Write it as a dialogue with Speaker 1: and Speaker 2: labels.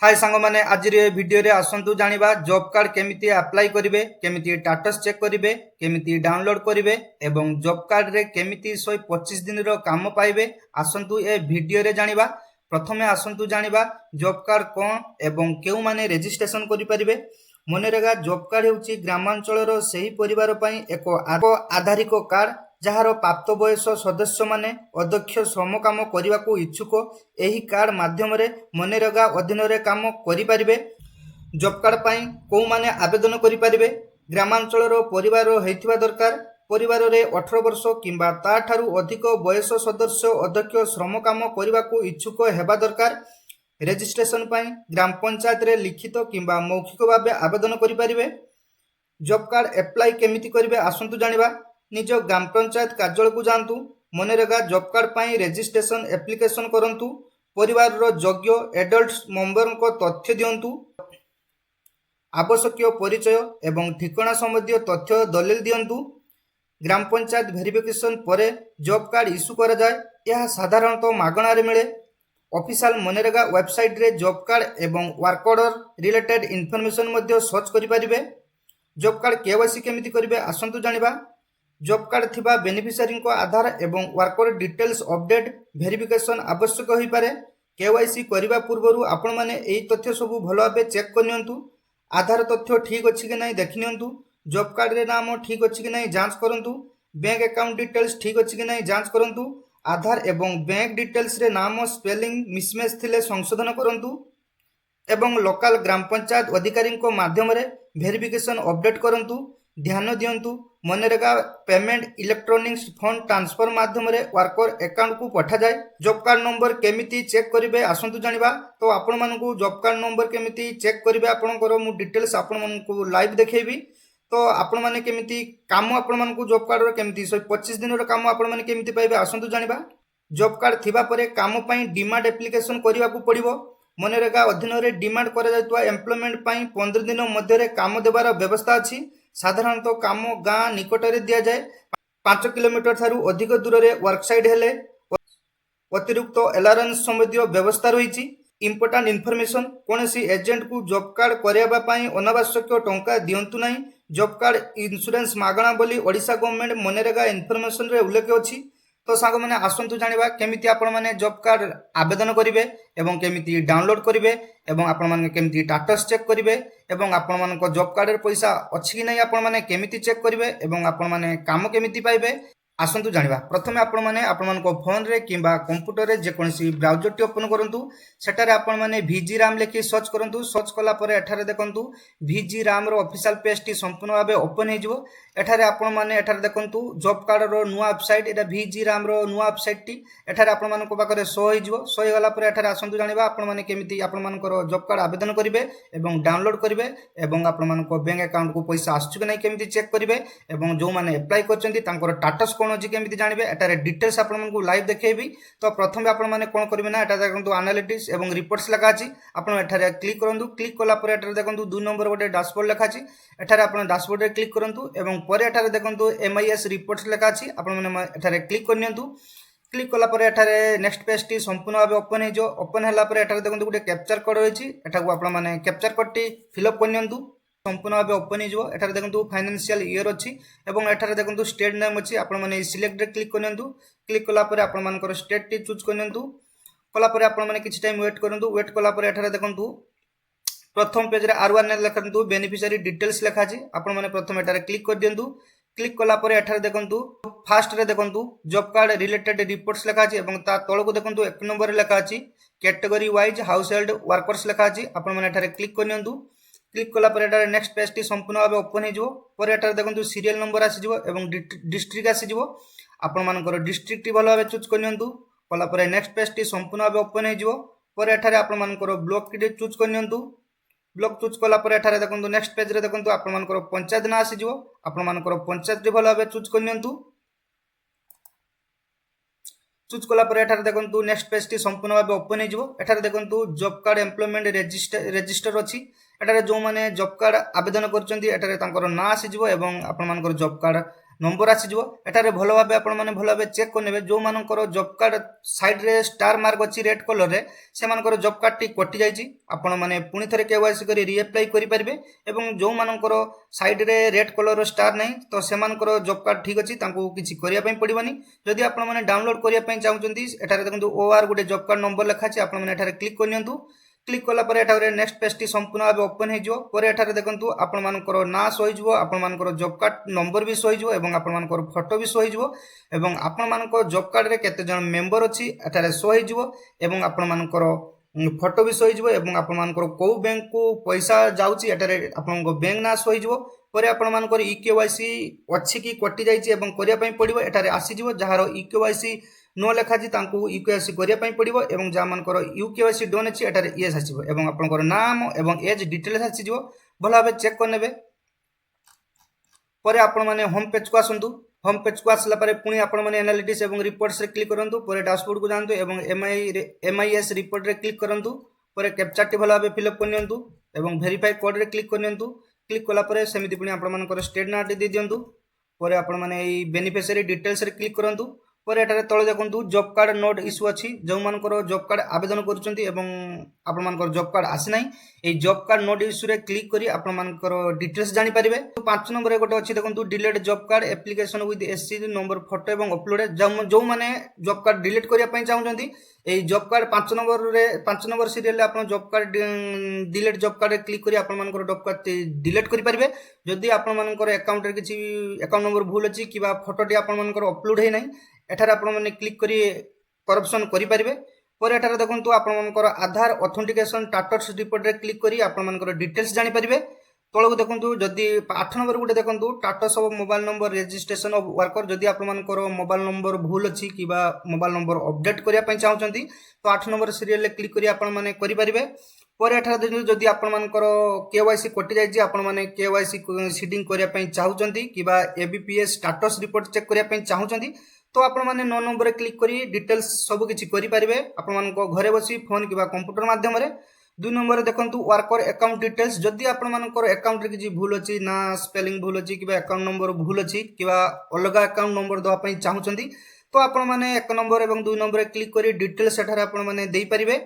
Speaker 1: हाय सांग माने आज वीडियो रे आसंतु जानिबा जॉब कार्ड केमिति अप्लाई करिवे केमिति स्टेटस चेक करिवे केमिति डाउनलोड करिवे एवं जॉब कार्ड रे केमिति 125 दिन रो काम पाइबे आसंतु ए वीडियो रे जानिबा। प्रथमे आसंतु जानिबा जॉब कार्ड कोन एवं केउ माने रजिस्ट्रेशन करि परिबे। मनरेगा जॉब कार्ड हेउची ग्रामांचल रो सेही परिवार पई एको आधारिक कार्ड जहार प्राप्त बयस सदस्य माने अध्यक्ष श्रम काम करने को इच्छुक एही कार्ड माध्यम मनरेगा अधीन काम करें। जॉब कार्ड पाई कौ माने आवेदन करें। ग्रामांचल परिवार होइथिबा दरकार। परिवार रे 18 वर्ष किंबा ताठारु अधिक बयस सदस्य अध्यक्ष श्रम काम करने को इच्छुक हेबा दरकार। रजिस्ट्रेशन पाई ग्राम पंचायत रे लिखित किंबा मौखिक भाव आवेदन करें। जॉब कार्ड एप्लाई केमिति करेंगे आसंतु जानिबा। निज ग्राम पंचायत कार्यालय को जातु मनरेगा जॉब कार्ड पाई रजिस्ट्रेशन एप्लिकेशन करंतु। परिवार रो योग्य एडल्ट मेंबर को तथ्य दियंतु। आवश्यक परिचय एवं ठिकाना संबंधी तथ्य दलिल दियंतु। ग्राम पंचायत वेरिफिकेशन परे जॉब कार्ड इश्यू करा जाए। यह साधारणतः मागणा रे मिले। ऑफिशियल मनरेगा वेबसाइट रे जॉब कार्ड एवं वर्क ऑर्डर रिलेटेड इनफॉरमेशन मध्ये सर्च करि परिबे। जॉब कार्ड केवाईसी केमिति करिवे आसंतु जानिबा। जॉब कार्ड थिबा बेनिफिशियरी को आधार एवं वर्कर डिटेल्स अपडेट वेरिफिकेशन आवश्यक होई पारे। केवाईसी करिबा पूर्वरु आपण माने एई तथ्य सब भलो भाबे चेक करनियंतु। आधार तथ्य ठीक अछि कि नै देखनियंतु। जॉब कार्ड रे नाम ठीक अछि कि नै जांच करंतु। बैंक अकाउंट डिटेल्स ठीक अछि कि नै जांच करंतु। आधार एवं बैंक डिटेल्स रे नाम स्पेलिंग मिसमैच थिले संशोधन करंतु एवं लोकल ग्राम पंचायत अधिकारी को माध्यम रे वेरिफिकेशन अपडेट करंतु। ध्यान दियंतु मनरेगा पेमेंट इलेक्ट्रॉनिक्स फंड ट्रांसफर माध्यम रे वर्कर अकाउंट को पठा जाए। जॉब कार्ड नंबर केमिति चेक करिवे आसंतु जानिबा। तो आपण मानकु जॉब कार्ड नंबर केमिति चेक करिवे आपणकर मु डिटेल्स आपण मानकु लाइव देखेबी। तो आपण माने केमिति काम आपण मानकु जॉब कार्ड रो केमिति 125 दिन रो काम आपण माने केमिति पाइबे आसंतु जानिबा। जॉब कार्ड थिबा परे काम पई डिमांड एप्लिकेशन करिवा को पड़िबो। मनरेगा अधीन रे डिमांड करा जायतवा एम्प्लॉयमेंट पई 15 दिन मध्य रे काम देबार व्यवस्था अछि। साधारणतः काम गाँ निकट में दि जाए। 5 किलोमीटर थारू अधिक दूर रे वर्कसाइट हेले अतिरिक्त एलारेंस संबंधी व्यवस्था रही। इंपोर्टेंट इनफॉरमेशन कौन सी एजेंट को जॉब कार्ड करने अनावश्यक टंका दिंतु ना। जॉब कार्ड इंश्योरेंस मागणा बोली ओडिशा गवर्नमेंट मनरेगा इनफॉरमेशन रे उल्लेख अच्छी। तो सांग मैंने आसंतु जानिबा केमिति आपण माने जॉब कार्ड आवेदन करिवे एवं केमिति डाउनलोड करिवे एवं आपण माने केमिति स्टेटस चेक करिवे एवं आपण मानको जॉब कार्ड रे पैसा अछि कि नै आपण माने केमिति चेक करिवे एवं आपण माने काम केमिति पाइबे आसंतु जानिबा। प्रथमे आपण माने आपण मानको फोन रे किंबा कंप्यूटर रे जे कोनसी ब्राउजर टी ओपन करंतु। सेटारे आपण माने VG RAM लेखि सर्च करंतु। सर्च कला परे एठारे देखंतु VG RAM रो ऑफिशियल पेज टी संपूर्ण भाबे ओपन हे जिवो। एठारे आपण माने एठारे देखंतु जॉब कार्ड रो नुवा वेबसाइट एटा VG RAM रो नुवा वेबसाइट टी एठारे आपण मानको पाखरे शो हे जिवो। शो हे गला परे एठारे आसंतु जानिबा आपण माने केमिति आपण मानकर जॉब कार्ड आवेदन करिवे एवं डाउनलोड करिवे एवं आपण मानको बैंक अकाउंट को पैसा आसछु कि नै केमिति चेक करिवे एवं जो माने अप्लाई करचंती तांकर स्टेटस कोन अछि केमिति जानिबे। एटारे डिटेल्स आपण मानकु लाइव देखेबी। तो प्रथमे आपण माने कोन करिवे ना एटा देखंतु एनालिटिक्स एवं रिपोर्ट्स लेखा अछि। आपण एठारे क्लिक करंतु। क्लिक कला परे एठारे देखंतु 2 नंबर गोटे डैशबोर्ड लेखा अछि। एठारे आपण डैशबोर्ड रे क्लिक करंतु एवं परे एठारे देखंतु MIS रिपोर्ट्स लेखा अछि। आपण माने एठारे क्लिक करनियंतु। क्लिक कला परे एठारे नेक्स्ट पेज टी संपूर्ण भाबे ओपन हे जो। ओपन हला परे एठारे देखंतु गोटे कैप्चर कोड होइछि। एठाकू आपण माने कैप्चर कोड टी फिल अप करनियंतु। संपूर्ण भाव ओपन हो। एठारे देखंतु फाइनेंशियल ईयर अच्छी एवं एठारे देखंतु स्टेट नेम अच्छी। आपण माने सिलेक्ट रे क्लिक करनियंतु। क्लिक कला परे आपण मानकर स्टेट टी चूज करनियंतु। कला परे आपण माने किछि टाइम वेट करंतु। वेट कला परे एठारे देखंतु प्रथम पेज रे R1 ने लिखंतु बेनिफिशियरी डिटेल्स लिखा अछि। आपण माने प्रथम एठारे क्लिक कर दियंतु। क्लिक कला परे एठारे देखंतु फास्ट रे देखंतु जॉब कार्ड रिलेटेड रिपोर्ट्स लिखा अछि एवं ता तळको देखंतु 1 नंबर रे लिखा अछि category wise house hold workers लिखा अछि। आपण माने एठारे क्लिक करनियंतु। क्लिक कला परे एटारे नेक्स्ट पेज टी संपूर्ण भाबे ओपन हे जिवो। परे एटारे देखंतु सीरियल नंबर आसी जिवो एवं डिस्ट्रिक्ट आसी जिवो। आपण मानकर डिस्ट्रिक्ट टी भलो भाबे चूज करनियंतु। कला परे नेक्स्ट पेज टी संपूर्ण भाबे ओपन हे जिवो। परे एटारे आपण मानकर ब्लॉक टी चूज करनियंतु। ब्लॉक चूज कला परे एटारे देखंतु नेक्स्ट पेज रे देखंतु आपण मानकर पंचायत ना आसी जिवो। आपण मानकर पंचायत टी भलो भाबे चूज करनियंतु। चूज कला परे एठारे देखंतु नेक्स्ट पेज टी संपूर्ण भाबे ओपन हे जिवो। एठारे देखंतु जॉब कार्ड एम्प्लॉयमेंट रजिस्टर अछि। एठारे जो माने जॉब कार्ड आवेदन करचंती एठारे तांकर ना आसी जिवो एवं आपण मानकर जॉब कार्ड नंबर आसीजिवो एटारे भल भाबे आपण माने भल भाबे चेक करनेबे जो मानकर जॉब कार्ड साइड रे स्टार मार्क अछि रेड कलर रे से मानकर जॉब कार्ड टी कटि जाइछि आपण माने पुनी थरे केवाईसी करी रीअप्लाई करि परिबे एवं जो मानकर साइड रे रेड कलर रो स्टार नै तो से मानकर जॉब कार्ड ठीक अछि तांको किछि करिया पई पडिबनी जदि आपण माने डाउनलोड करिया पई चाहुचंती एटारे देखंतु OR Gute job card number लिखा अछि आपण माने एटारे क्लिक करनियंतु क्लिक कला पर एटा नेक्स्ट पेज टी संपूर्ण भाव ओपन हो जिवो पर एटारे देखंतु आपण मानकर ना सो हिजो आपण मानकर जॉब कार्ड नंबर भी सो हिजो एवं आपण मानकर फोटो भी सो हिजो एवं आपण मानकर जॉब कार्ड रे केते जण मेंबर अछि एटारे सो हिजो एवं आपण मानकर फोटो भी सो हिजो एवं आपण मानकर को बैंक को पैसा जाउची एटारे आपण को बैंक ना सो हिजो पर आपण मानकर ईकेवाईसी अछि कि कटि जाइछि एवं करिया पई पडिबो एटारे आसी जिवो जहार ईकेवाईसी नो लेखा जी तांको यूकेवाईसी करिया पई पडिबो एवं जा मानकर यूकेवाईसी डोन अछि एटारे यस आसीबो एवं आपनकर नाम एवं एज डिटेल्स आसीजिवो भला भाबे चेक करनेबे परे आपण माने होम पेज को आसंतु होम पेज को आसला परे पुनी आपण माने एनालिटिक्स एवं रिपोर्ट्स रे क्लिक करंतु परे डैशबोर्ड को जानतु एवं एमआईएस रिपोर्ट रे क्लिक करंतु परे कैप्चा टी भला भाबे फिलअप करनियंतु एवं वेरीफाई कोड रे क्लिक करनियंतु क्लिक कला परे सेमिति पुनी आपण मानकर स्टेट ना टी दे दियंतु परे आपण माने एई बेनिफिशियरी डिटेल्स रे क्लिक करंतु पर एटारे तळे देखंतु जॉब कार्ड नोट इश्यू अछि जो मानकर जॉब कार्ड आवेदन करूचंती एवं आपण मानकर जॉब कार्ड आसी नाही ए जॉब कार्ड नोट इश्यू रे क्लिक करी आपण मानकर डिटेल्स जानि परिबे 5 नंबर रे गोटे अछि देखंतु delete job card application with SC number photo एवं अपलोड जो माने जॉब कार्ड डिलीट करिया पई चाहुचंती ए जॉब कार्ड 5 नंबर सीरियल आपण job card delete job card रे क्लिक करी आपण मानकर जॉब कार्ड डिलीट करि परिबे जदि आपण मानकर अकाउंट रे किछि अकाउंट नंबर भूल अछि किबा फोटोटी आपण मानकर अपलोड हे नाही एठार आपण माने क्लिक करी करप्शन करि परिबे पर एठार देखंतु आपण मानकर आधार ऑथेंटिकेशन स्टेटस रिपोर्ट रे क्लिक करी आपण मानकर डिटेल्स जानि परिबे तळକୁ देखंतु जदि 8 नंबर गुटे देखंतु status of mobile number registration of worker जदि आपण मानकर मोबाइल नंबर भूल अछि किबा मोबाइल नंबर अपडेट करिया पई चाहुचंती तो 8 नंबर सीरियल रे क्लिक करी आपण माने करि परिबे पर एठार देखंतु जदि आपण मानकर केवाईसी कटि जाय जे आपण माने केवाईसी सीडिंग करिया पई चाहुचंती किबा एबीपीएस स्टेटस रिपोर्ट चेक करिया पई चाहुचंती तो आपण माने 9 नंबर रे क्लिक करी डिटेल्स सब किछि करि परिबे आपण मानको घरे बसी फोन किबा कंप्यूटर माध्यम रे 2 नंबर देखंतु वर्कर अकाउंट डिटेल्स जदि आपण मानकर अकाउंट रे किछि भूल अछि ना स्पेलिंग भूल अछि किबा अकाउंट नंबर भूल अछि किबा अलगा अकाउंट नंबर दवा पई चाहुचंती तो आपण माने 1 नंबर एवं 2 नंबर रे क्लिक करी डिटेल्स एठारे आपण माने देई परिबे